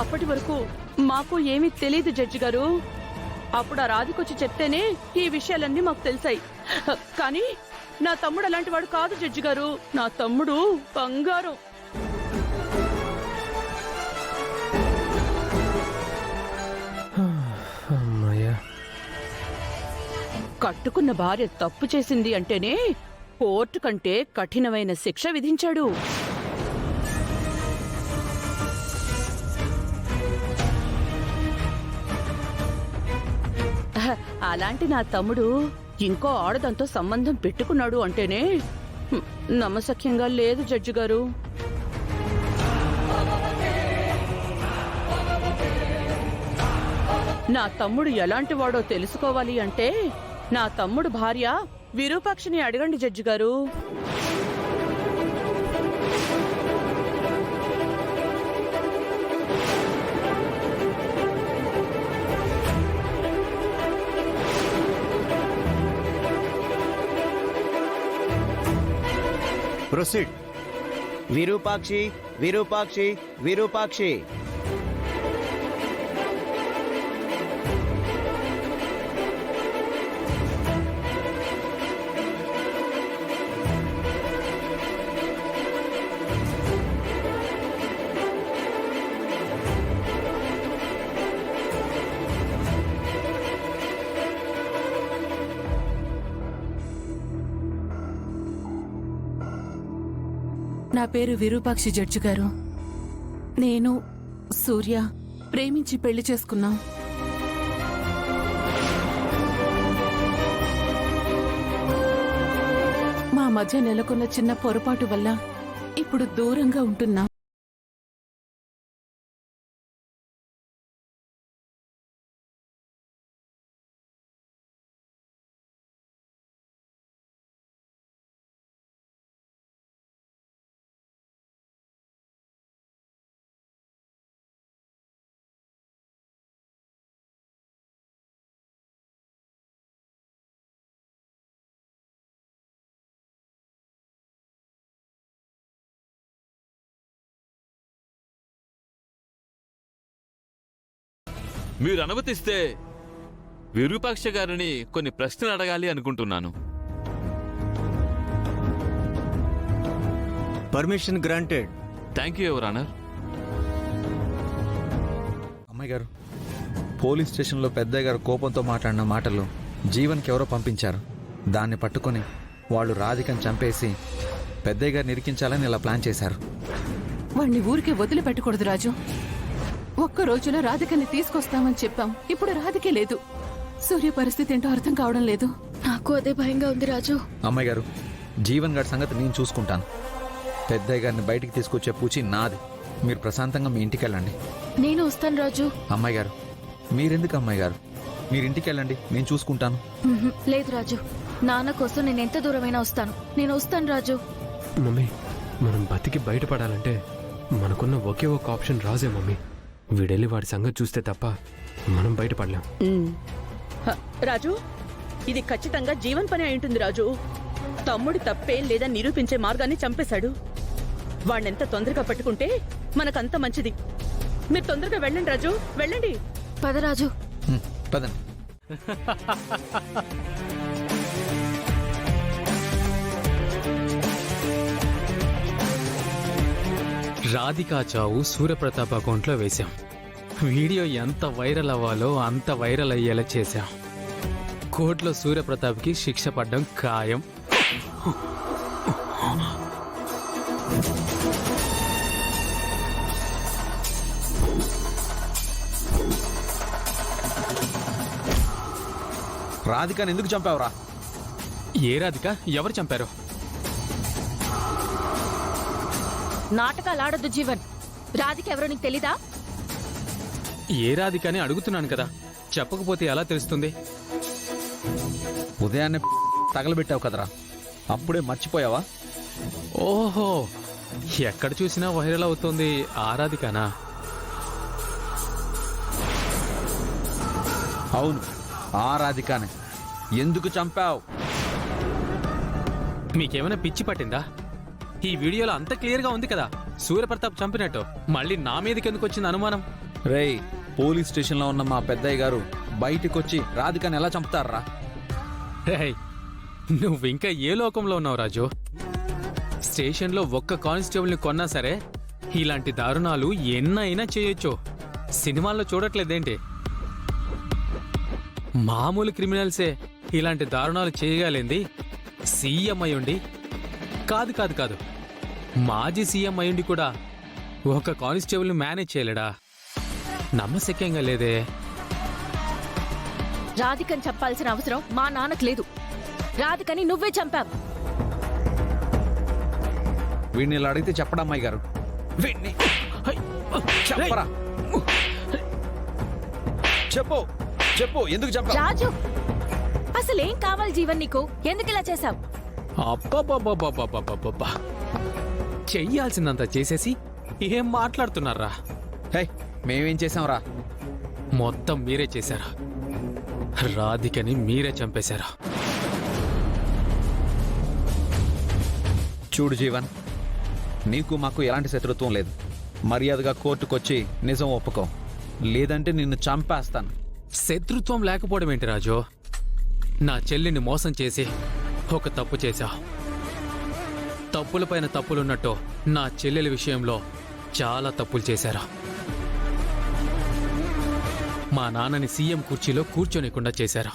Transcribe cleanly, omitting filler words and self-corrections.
అప్పటి వరకు మాకు ఏమీ తెలియదు జడ్జి గారు. అప్పుడు ఆ రాధికొచ్చి చెప్తేనే ఈ విషయాలన్నీ మాకు తెలిసాయి. కానీ నా తమ్ముడు అలాంటి వాడు కాదు జడ్జి గారు. నా తమ్ముడు బంగారం. కట్టుకున్న భార్య తప్పు చేసింది అంటేనే కోర్టు కంటే కఠినమైన శిక్ష విధించాడు. అలాంటి నా తమ్ముడు ఇంకో ఆడదంతో సంబంధం పెట్టుకున్నాడు అంటేనే నమ్మశక్యంగా లేదు జడ్జి గారు. నా తమ్ముడు ఎలాంటి వాడో తెలుసుకోవాలి అంటే నా తమ్ముడు భార్య విరూపాక్షిని అడగండి జడ్జి గారు. ప్రొసీడ్. విరూపాక్షి, విరూపాక్షి, విరూపాక్షి. నా పేరు విరూపాక్షి జడ్జి గారు. నేను సూర్య ప్రేమించి పెళ్లి చేసుకున్నాం. మా మధ్య నెలకొన్న చిన్న పొరపాటు వల్ల ఇప్పుడు దూరంగా ఉంటున్నాం. మీరు అనుమతిస్తే విరూపాక్ష గారిని కొన్ని ప్రశ్నలు అడగాలి అనుకుంటున్నాను. Permission granted. Thank you your honour. అమ్మాయి గారు, పోలీస్ స్టేషన్లో పెద్దయ్య గారు కోపంతో మాట్లాడిన మాటలు జీవన్కి ఎవరో పంపించారు. దాన్ని పట్టుకొని వాళ్ళు రాధికని చంపేసి పెద్దయ్య గారిని ఇరికించాలని ఇలా ప్లాన్ చేశారు. వాణ్ణి ఊరికే వదిలిపెట్టకూడదు రాజు. ఒక్క రోజులో రాధికని తీసుకొస్తామని చెప్పాం. ఇప్పుడు రాధికే లేదు. సూర్య పరిస్థితి ఏంటో అర్థం కావడం లేదు. నాకు అదే భయంగా ఉంది రాజు. అమ్మాయి గారు, జీవన్ గారి సంగతి నేను చూసుకుంటాను. పెద్దయ్య గారిని బయటికి తీసుకొచ్చే పూచి నాది. మీరు ప్రశాంతంగా మీ ఇంటికి వెళ్ళండి. నేను వస్తాను రాజు. అమ్మాయి గారు, మీరెందుకు అమ్మాయి గారు? మీరు ఇంటికి వెళ్ళండి, నేను చూసుకుంటాను. లేదు రాజు, నాన్న కోసం నేను ఎంత దూరమైనా వస్తాను. నేను వస్తాను రాజు. మమ్మీ, మనం బతికి బయటపడాలంటే మనకున్న ఒకే ఒక ఆప్షన్ రాజే మమ్మీ. వీడెళ్ళి వాడి సంగతి చూస్తే తప్ప మనం బయటపడలేం. రాజు, ఇది ఖచ్చితంగా జీవన్ పని అయింటుంది రాజు. తమ్ముడి తప్పేం లేదని నిరూపించే మార్గాన్ని చంపేశాడు. వాణ్ణెంత తొందరగా పట్టుకుంటే మనకంత మంచిది. మీరు తొందరగా వెళ్ళండి రాజు, వెళ్ళండి. పదరాజు. పదండి. రాధికా చావు సూర్యప్రతాప్ అకౌంట్లో వేశాం. వీడియో ఎంత వైరల్ అవ్వాలో అంత వైరల్ అయ్యేలా చేశాం. కోర్టులో సూర్యప్రతాప్కి శిక్ష పడ్డం ఖాయం. రాధికని ఎందుకు చంపావురా? ఏ రాధిక? ఎవరు చంపారు? నాటకాలు ఆడొద్దు జీవన్. రాధిక ఎవరో నీకు తెలీదా? ఏ రాధిక అని అడుగుతున్నాను కదా. చెప్పకపోతే ఎలా తెలుస్తుంది? ఉదయాన్నే తగలబెట్టావు కదరా, అప్పుడే మర్చిపోయావా? ఓహో, ఎక్కడ చూసినా వైరల్ అవుతోంది ఆ రాధికనా? అవును, ఆ రాధికానే. ఎందుకు చంపావు? మీకేమైనా పిచ్చి పట్టిందా? ఈ వీడియోలో అంత క్లియర్గా ఉంది కదా సూర్యప్రతాప్ చంపినట్టు. మళ్ళీ నా మీదకి ఎందుకు వచ్చింది అనుమానం? రేయ్, పోలీస్ స్టేషన్లో ఉన్న మా పెద్దయ్య గారు బయటికొచ్చి రాధికని ఎలా చంపుతారా? రేయ్, నువ్వు ఇంకా ఏ లోకంలో ఉన్నావు రాజు? స్టేషన్లో ఒక్క కానిస్టేబుల్ని కొన్నా సరే ఇలాంటి దారుణాలు ఎన్నైనా చేయొచ్చు. సినిమాల్లో చూడట్లేదేంటి? మామూలు క్రిమినల్సే ఇలాంటి దారుణాలు చేయగలింది సీఎం అయ్యుండి. కాదు కాదు కాదు, మాజీ సీఎం అయ్యుండి కూడా ఒక కానిస్టేబుల్ని మేనేజ్ చేయలేడా? నమ్మశక్యంగా లేదే. రాధికని చెప్పాల్సిన అవసరం మా నాన్నకు లేదు. రాధికని నువ్వే చంపావు. వీడిని ఇలా అడిగితే చెప్పడా అమ్మాయి గారు? వీడిని చెప్పరా? చెప్పు చెప్పు, ఎందుకు చెప్పరా? రాజు, అసలేం కావాలి జీవన్ నీకు? ఎందుకు ఇలా చేశావు? అబ్బబ్బబ్బబ్బబ్బబ్బబ్బబ్బా, చెయ్యాల్సిందంతా చేసేసి ఏం మాట్లాడుతున్నారా? హే, మేమేం చేసాంరా? మొత్తం మీరే చేశారా? రాధికని మీరే చంపేశారా? చూడు జీవన్, నీకు మాకు ఎలాంటి శత్రుత్వం లేదు. మర్యాదగా కోర్టుకొచ్చి నిజం ఒప్పుకో, లేదంటే నిన్ను చంపేస్తాను. శత్రుత్వం లేకపోవడం ఏంటి రాజు? నా చెల్లిని మోసం చేసి ఒక తప్పు చేశా. తప్పులపైన తప్పులున్నట్టు నా చెల్లెలి విషయంలో చాలా తప్పులు చేశారా. మా నాన్నని సీఎం కుర్చీలో కూర్చోనికుండా చేశారా.